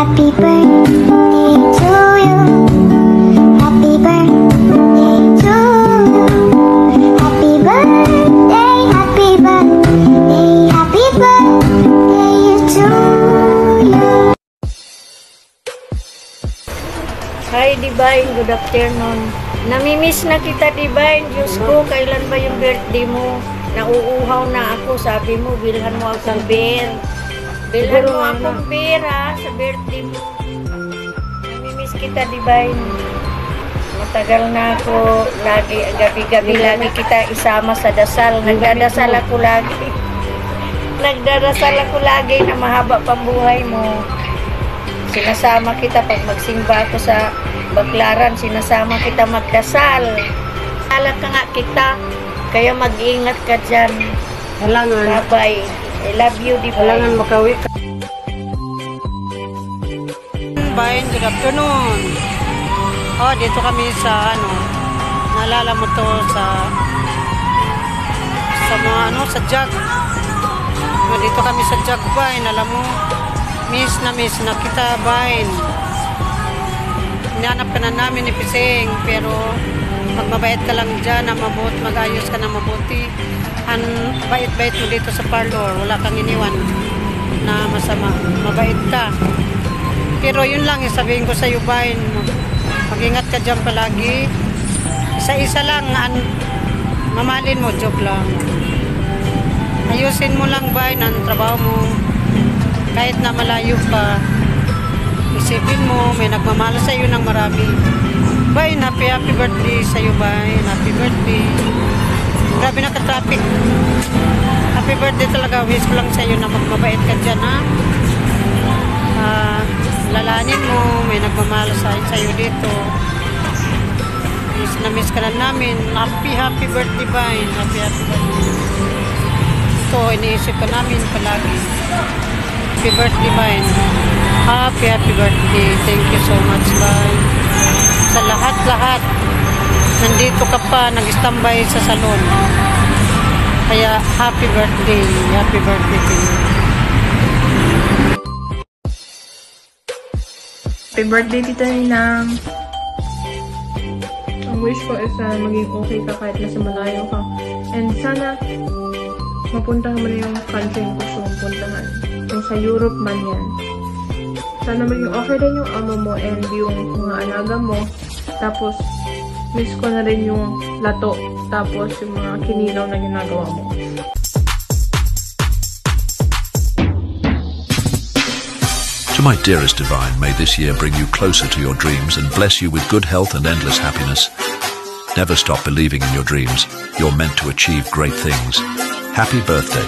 Happy birthday to you. Happy birthday to you. Happy birthday, happy birthday, happy birthday to you. Hi Divine, good afternoon. Namimiss na kita Divine. Diyos ko, kailan ba yung birthday mo? Nauuhaw na ako. Sabi mo, bilhan mo akong beer. Bilhan mo akong beer ha, sa birthday mo. Namimiss kita Divine. Matagal na ako, lagi, gabi-gabi lagi kita isama sa dasal. Nagdadasal ako lagi. Nagdadasal ako lagi na mahaba pang buhay mo. Sinasama kita pag magsimba ako sa Baclaran, sinasama kita magdasal. Alam ka nga kita, kaya mag-ingat ka dyan. Halangan. Bye-bye. I love you, Divine. Halangan makawi ka. Divine, good afternoon. Oh, dito kami sa naalala mo to sa mga sa Jug. Dito kami sa Jug, Vine. Alam mo, miss na kita, Vine. Hinanap ka na namin ni Pising, pero magmabait ka lang dyan, mag-ayos ka na mabuti. Ang bait-bait mo dito sa parlor, wala kang iniwan na masama. Mabait ka. Pero yun lang, sabihin ko sa iyo, Vine, mag-ingat ka dyan palagi. Isa-isa lang, mamalin mo, joke lang. Ayusin mo lang, Vine, ang trabaho mo. Kahit na malayo pa, isipin mo, may nagmamahal sa iyo ng marami. Vine, happy birthday sa iyo, Vine. Happy birthday. Grabe na ka-traffic. Happy birthday talaga. Wish ko lang sa iyo na magmabait ka dyan, ha? Lalanin mo, may nagmamahal sa iyo dito. Miss na miss ka na namin. Happy birthday, Vine. Happy birthday. Ito, iniisip ka namin palagi. Happy birthday, Vine. Happy birthday. Thank you so much, Vine. Sa lahat-lahat, nandito ka pa, nag-standby sa salon. Kaya, happy birthday. Happy birthday to you. Happy birthday, Tita Ninang. Ang wish ko is na maging okay ka kahit nasa malayo ka. And sana, mapuntahan mo na yung country yung gusto mong puntahan. Kung sa Europe man yan. Sana maging okay rin yung amo mo and yung mga alaga mo. Tapos, miss ko na rin yung lato. Tapos, yung mga kinilaw na ginagawa mo. To my dearest Divine, may this year bring you closer to your dreams and bless you with good health and endless happiness. Never stop believing in your dreams. You're meant to achieve great things. Happy birthday.